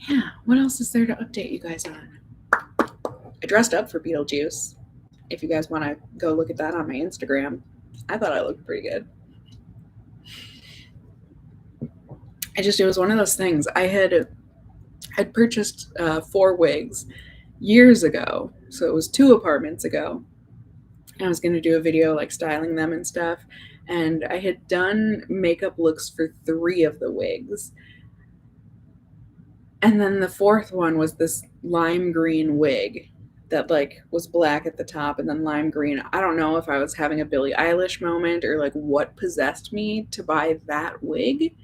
Yeah, what else is there to update you guys on? I dressed up for Beetlejuice. If you guys want to go look at that on my Instagram, I thought I looked pretty good. It was one of those things. I'd purchased 4 wigs years ago, so it was 2 apartments ago. I was going to do a video like styling them and stuff, and I had done makeup looks for 3 of the wigs. And then the 4th one was this lime green wig that like was black at the top and then lime green. I don't know if I was having a Billie Eilish moment or like what possessed me to buy that wig.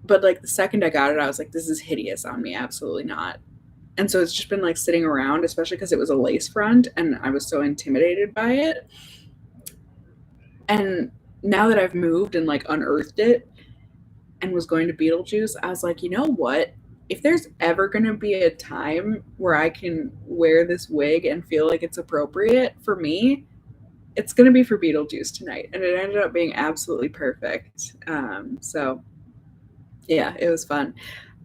But like the second I got it, I was like, this is hideous on me. Absolutely not. And so it's just been like sitting around, especially because it was a lace front and I was so intimidated by it. And now that I've moved and like unearthed it and was going to Beetlejuice, I was like, you know what? If there's ever going to be a time where I can wear this wig and feel like it's appropriate for me, it's going to be for Beetlejuice tonight. And it ended up being absolutely perfect. So, yeah, it was fun.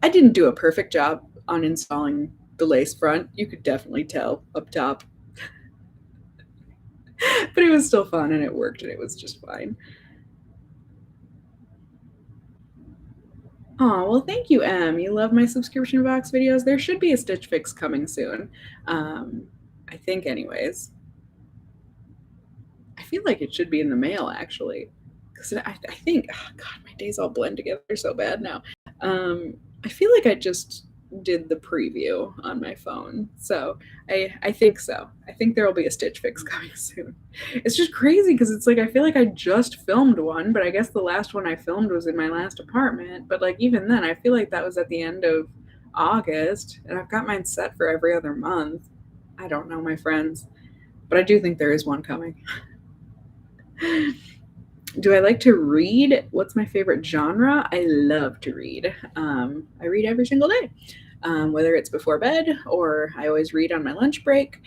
I didn't do a perfect job on installing the lace front. You could definitely tell up top. But it was still fun and it worked and it was just fine. Oh, well, thank you, Em. You love my subscription box videos. There should be a Stitch Fix coming soon. Um, I think, anyways. I feel like it should be in the mail, actually. Because I think, oh, God, my days all blend together so bad now. I feel like I just did the preview on my phone. So I think so. I think there will be a Stitch Fix coming soon. It's just crazy because it's like I feel like I just filmed one, but I guess the last one I filmed was in my last apartment. But like even then, I feel like that was at the end of August, and I've got mine set for every other month. I don't know, my friends, but I do think there is one coming. Do I like to read? What's my favorite genre? I love to read. I read every single day, whether it's before bed or I always read on my lunch break.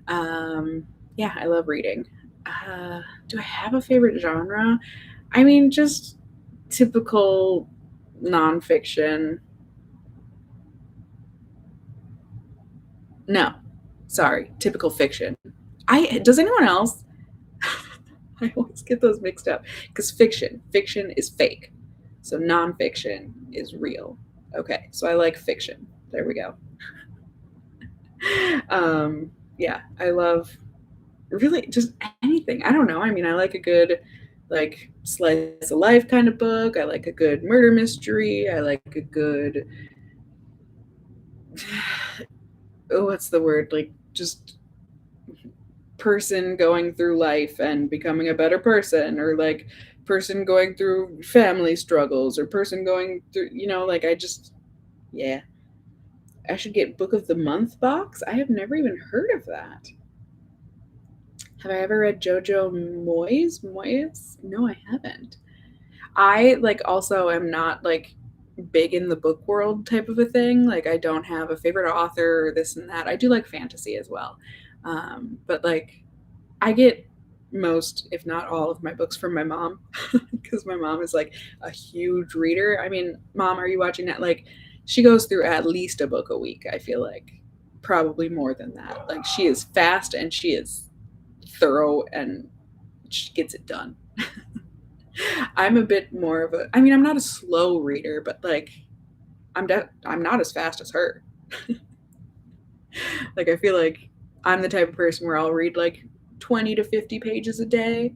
Yeah, I love reading. Do I have a favorite genre? I mean, just typical nonfiction. No, sorry, typical fiction. Does anyone else? I always get those mixed up because fiction is fake. So nonfiction is real. Okay, so I like fiction. There we go. Yeah, I love really just anything. I don't know. I mean, I like a good like slice of life kind of book. I like a good murder mystery. I like a good oh, what's the word? Like just person going through life and becoming a better person or like person going through family struggles or person going through like I just yeah, I should get book of the month box. I have never even heard of that. Have I ever read Jojo Moyes? No, I haven't. I like also am not like big in the book world type of a thing. Like I don't have a favorite author or this and that. I do like fantasy as well. But like I get most, if not all, of my books from my mom because my mom is like a huge reader. I mean, Mom, are you watching that? Like, she goes through at least a book a week, I feel like. Probably more than that. Like, she is fast and she is thorough and she gets it done. I'm a bit more of a, I mean, I'm not a slow reader, but like, I'm not as fast as her. Like, I feel like I'm the type of person where I'll read like 20 to 50 pages a day,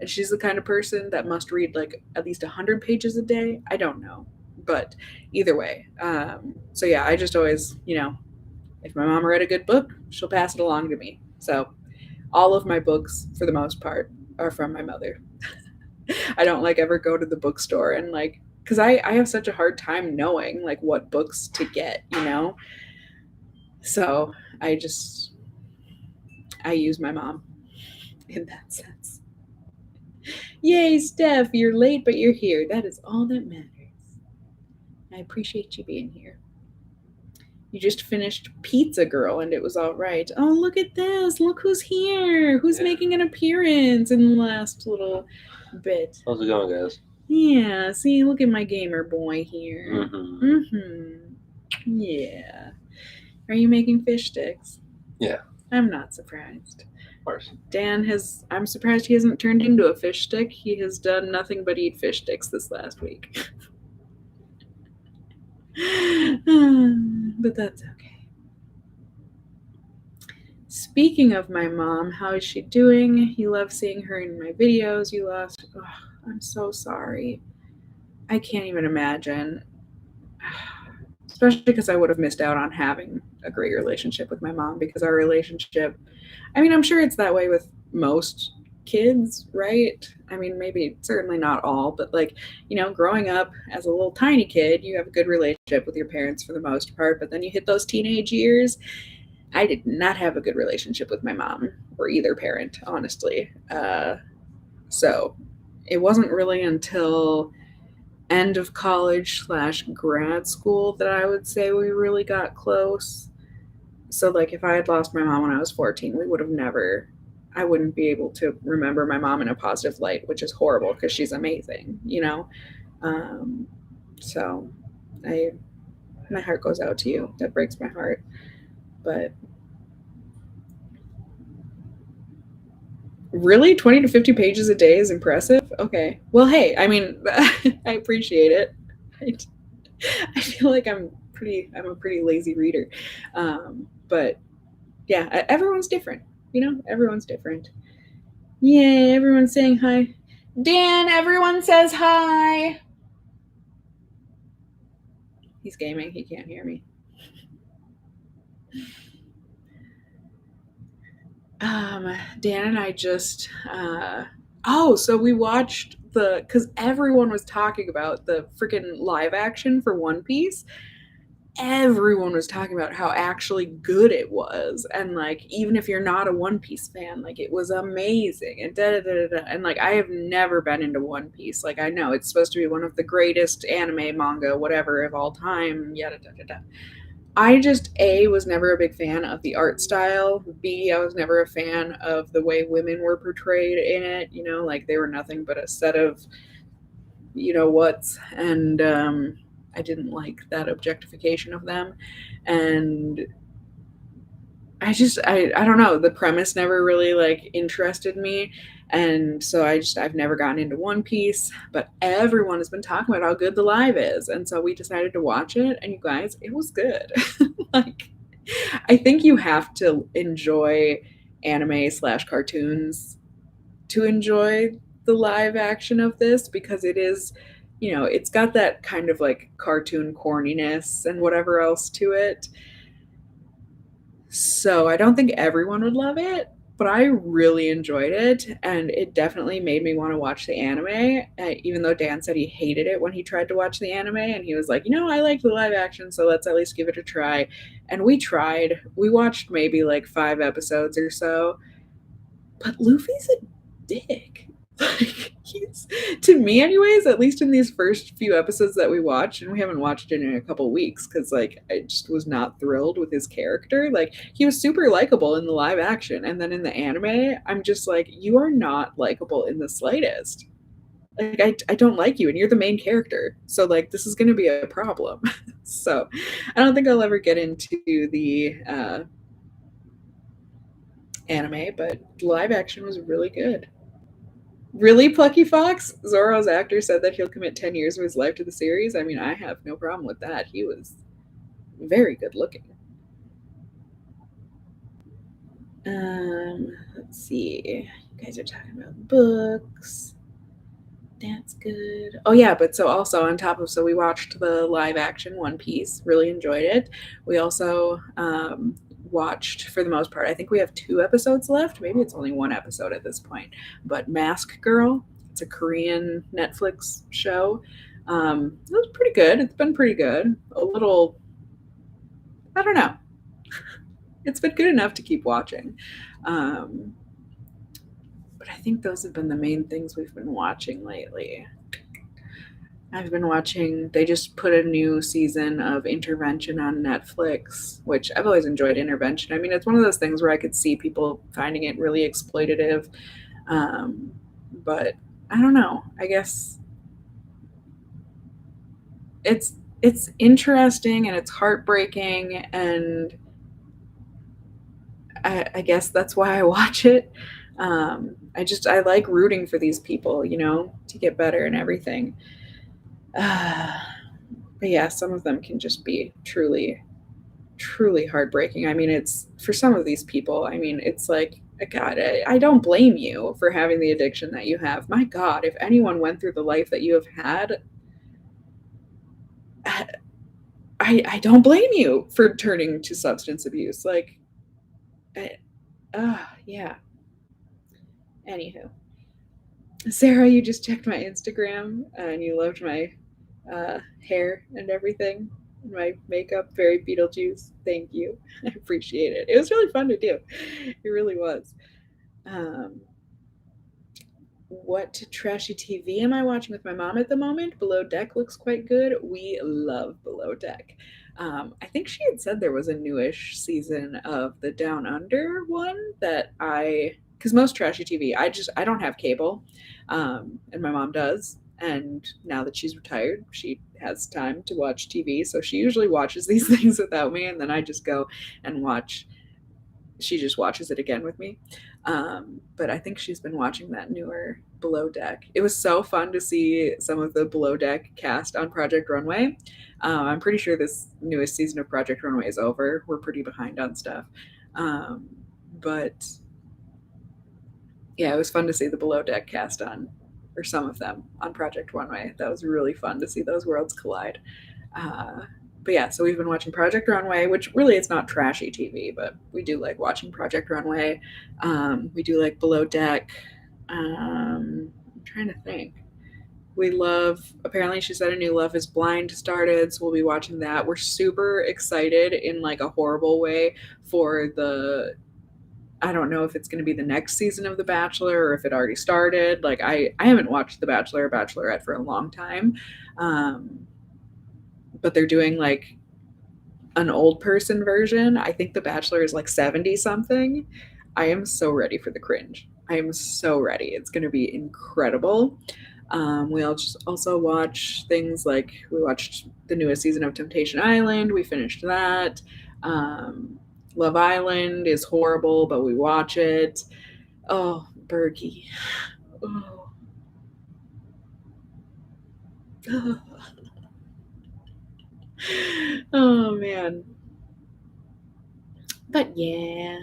and she's the kind of person that must read like at least 100 pages a day. I don't know, but either way. So yeah, I just always, if my mom read a good book, she'll pass it along to me. So all of my books, for the most part, are from my mother. I don't like ever go to the bookstore and like, because I have such a hard time knowing like what books to get. So I use my mom in that sense. Yay, Steph, you're late, but you're here. That is all that matters. I appreciate you being here. You just finished Pizza Girl and it was all right. Oh, look at this. Look who's here. Who's making an appearance in the last little bit. How's it going, guys? Yeah, see, look at my gamer boy here. Mm-hmm. Yeah. Are you making fish sticks? Yeah. I'm not surprised. Of course. I'm surprised he hasn't turned into a fish stick. He has done nothing but eat fish sticks this last week. But that's okay. Speaking of my mom, how is she doing? You love seeing her in my videos. You lost. Oh, I'm so sorry. I can't even imagine. especially because I would have missed out on having a great relationship with my mom, because our relationship, I mean, I'm sure it's that way with most kids, right? I mean, maybe certainly not all, but like, growing up as a little tiny kid, you have a good relationship with your parents for the most part, but then you hit those teenage years. I did not have a good relationship with my mom or either parent, honestly. So it wasn't really until end of college / grad school that I would say we really got close. So like if I had lost my mom when I was 14, we would have never, I wouldn't be able to remember my mom in a positive light, which is horrible because she's amazing. Um, so I, my heart goes out to you. That breaks my heart. But really, 20 to 50 pages a day is impressive. Okay. Well, hey, I mean, I appreciate it. I feel like I'm a pretty lazy reader. But yeah, everyone's different. Everyone's different. Yay, everyone's saying hi. Dan, everyone says hi. He's gaming. He can't hear me. Dan and I just, so we watched because everyone was talking about the freaking live action for One Piece. Everyone was talking about how actually good it was, and like even if you're not a One Piece fan, like it was amazing, and da da da da. And like I have never been into One Piece. Like I know it's supposed to be one of the greatest anime, manga, whatever of all time. Yada da da da. I just was never a big fan of the art style. B, I was never a fan of the way women were portrayed in it. Like they were nothing but a set of what's, and I didn't like that objectification of them. And I don't know, the premise never really like interested me. And so I've never gotten into One Piece, but everyone has been talking about how good the live is. And so we decided to watch it, and you guys, it was good. Like, I think you have to enjoy anime / cartoons to enjoy the live action of this, because it is, it's got that kind of like cartoon corniness and whatever else to it. So I don't think everyone would love it, but I really enjoyed it, and it definitely made me want to watch the anime. Even though Dan said he hated it when he tried to watch the anime, and he was like, I like the live action, so let's at least give it a try. And we tried. We watched maybe like 5 episodes or so, but Luffy's a dick. Like he's, to me anyways, at least in these first few episodes that we watched, and we haven't watched it in a couple weeks because like I just was not thrilled with his character. Like he was super likable in the live action, and then in the anime I'm just like, you are not likable in the slightest. Like I don't like you, and you're the main character, so like this is going to be a problem. So I don't think I'll ever get into the anime, but live action was really good. Really, Plucky Fox? Zoro's actor said that he'll commit 10 years of his life to the series. I mean, I have no problem with that. He was very good looking. Let's see. You guys are talking about books. That's good. Oh yeah, but so also on top of, so we watched the live action One Piece, really enjoyed it. We also watched, for the most part, I think we have 2 episodes left. Maybe it's only 1 episode at this point. But Mask Girl, it's a Korean Netflix show. It was pretty good. It's been pretty good. A little, I don't know. It's been good enough to keep watching. But I think those have been the main things we've been watching lately. I've been watching, they just put a new season of Intervention on Netflix, which I've always enjoyed Intervention. I mean, it's one of those things where I could see people finding it really exploitative. But I don't know. I guess it's interesting and it's heartbreaking, and I guess that's why I watch it. I like rooting for these people, to get better and everything. But yeah, some of them can just be truly, truly heartbreaking. I mean, it's for some of these people, I mean, it's like, God, I don't blame you for having the addiction that you have. My God, if anyone went through the life that you have had, I don't blame you for turning to substance abuse. Like, yeah. Anywho, Sarah, you just checked my Instagram and you loved my hair and everything, my makeup, very Beetlejuice. Thank you. I appreciate it. It was really fun to do. It really was. Um, what trashy TV am I watching with my mom at the moment? Below Deck looks quite good. We love Below Deck. I think she had said there was a newish season of the Down Under one that because most trashy TV, I don't have cable, and my mom does. And now that she's retired, she has time to watch TV, so she usually watches these things without me, and then I just go and watch. She just watches it again with me. But I think she's been watching that newer Below Deck. It was so fun to see some of the Below Deck cast on Project Runway. I'm pretty sure this newest season of Project Runway is over. We're pretty behind on stuff. But yeah, it was fun to see the Below Deck cast on, or some of them, on Project Runway. That was really fun to see those worlds collide. But yeah, so we've been watching Project Runway, which really it's not trashy TV, but we do like watching Project Runway. We do like Below Deck. I'm trying to think. Apparently she said a new Love is Blind started, so we'll be watching that. We're super excited in like a horrible way for I don't know if it's going to be the next season of The Bachelor or if it already started. Like I haven't watched The Bachelor or Bachelorette for a long time. But they're doing like an old person version. I think The Bachelor is like 70 something. I am so ready for the cringe. I am so ready. It's going to be incredible. We also watch things like we watched the newest season of Temptation Island. We finished that. Love Island is horrible, but we watch it. Oh, Berkey. Oh. Oh man. But yeah.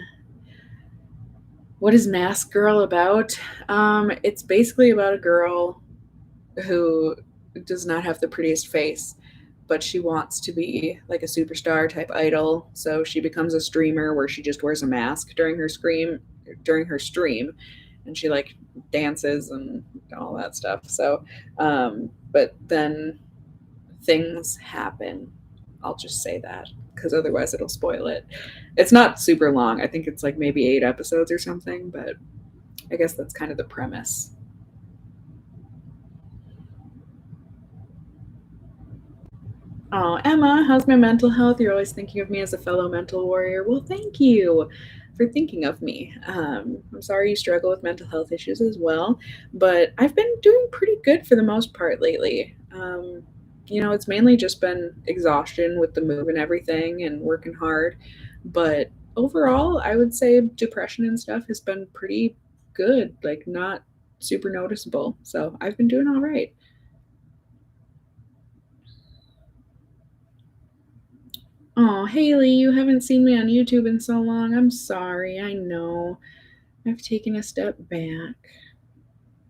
What is Mask Girl about? It's basically about a girl who does not have the prettiest face, but she wants to be like a superstar type idol. So she becomes a streamer where she just wears a mask during her stream, and she like dances and all that stuff. So, but then things happen. I'll just say that because otherwise it'll spoil it. It's not super long. I think it's like maybe 8 episodes or something, but I guess that's kind of the premise. Oh, Emma, how's my mental health? You're always thinking of me as a fellow mental warrior. Well, thank you for thinking of me. I'm sorry you struggle with mental health issues as well, but I've been doing pretty good for the most part lately. It's mainly just been exhaustion with the move and everything and working hard. But overall, I would say depression and stuff has been pretty good, like not super noticeable. So I've been doing all right. Oh, Haley, you haven't seen me on YouTube in so long. I'm sorry. I know. I've taken a step back.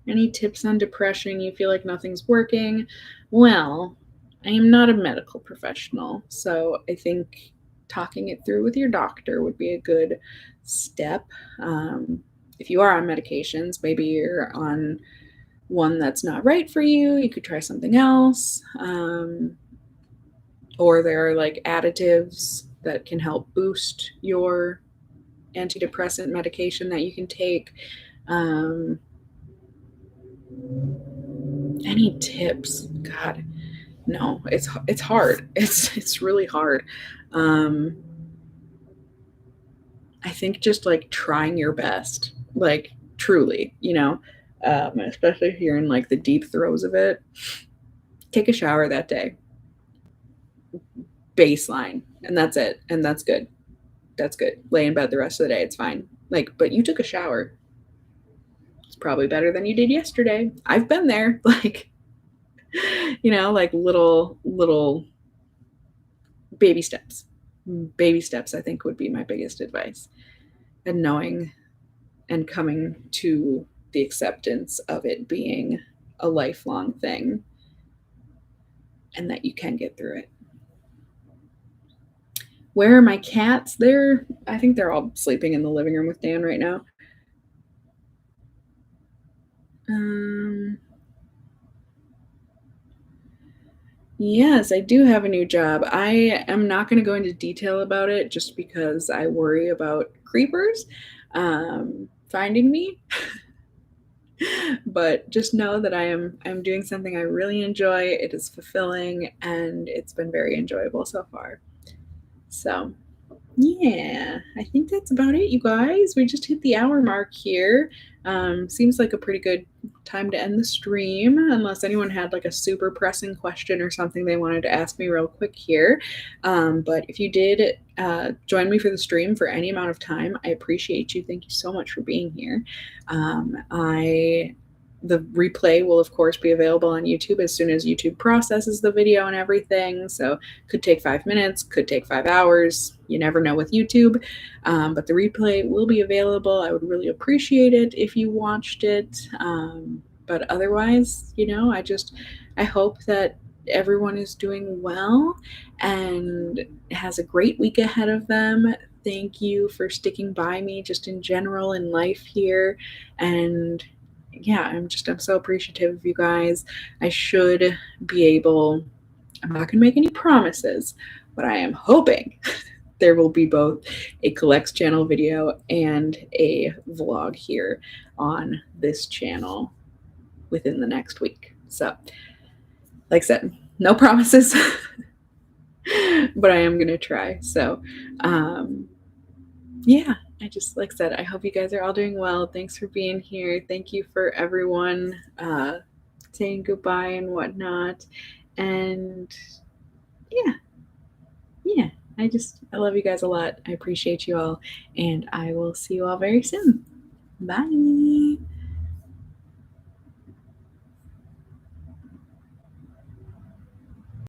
Any tips on depression? You feel like nothing's working? Well, I am not a medical professional, so I think talking it through with your doctor would be a good step. If you are on medications, maybe you're on one that's not right for you. You could try something else. Or there are like additives that can help boost your antidepressant medication that you can take. Any tips? God, no. It's hard. It's really hard. I think just like trying your best, like truly, especially if you're in like the deep throes of it. Take a shower that day. Baseline, and that's it, and that's good. That's good. Lay in bed the rest of the day. It's fine. Like, but you took a shower. It's probably better than you did yesterday. I've been there. Like, like little baby steps. Baby steps, I think, would be my biggest advice. And knowing and coming to the acceptance of it being a lifelong thing and that you can get through it. Where are my cats? I think they're all sleeping in the living room with Dan right now. Yes, I do have a new job. I am not going to go into detail about it just because I worry about creepers finding me. But just know that I'm doing something I really enjoy. It is fulfilling and it's been very enjoyable so far. So, yeah, I think that's about it, you guys. We just hit the hour mark here. Seems like a pretty good time to end the stream, unless anyone had like a super pressing question or something they wanted to ask me real quick here. But if you did join me for the stream for any amount of time, I appreciate you. Thank you so much for being here. The replay will of course be available on YouTube as soon as YouTube processes the video and everything. So could take 5 minutes, could take 5 hours. You never know with YouTube. But the replay will be available. I would really appreciate it if you watched it. But otherwise, I hope that everyone is doing well and has a great week ahead of them. Thank you for sticking by me just in general in life here. And yeah, I'm so appreciative of you guys. I should be able, I'm not going to make any promises, but I am hoping there will be both a Collects channel video and a vlog here on this channel within the next week. So, like I said, no promises, but I am going to try. So, yeah, like I said, I hope you guys are all doing well. Thanks for being here. Thank you for everyone saying goodbye and whatnot. And yeah, I love you guys a lot. I appreciate you all, and I will see you all very soon. Bye.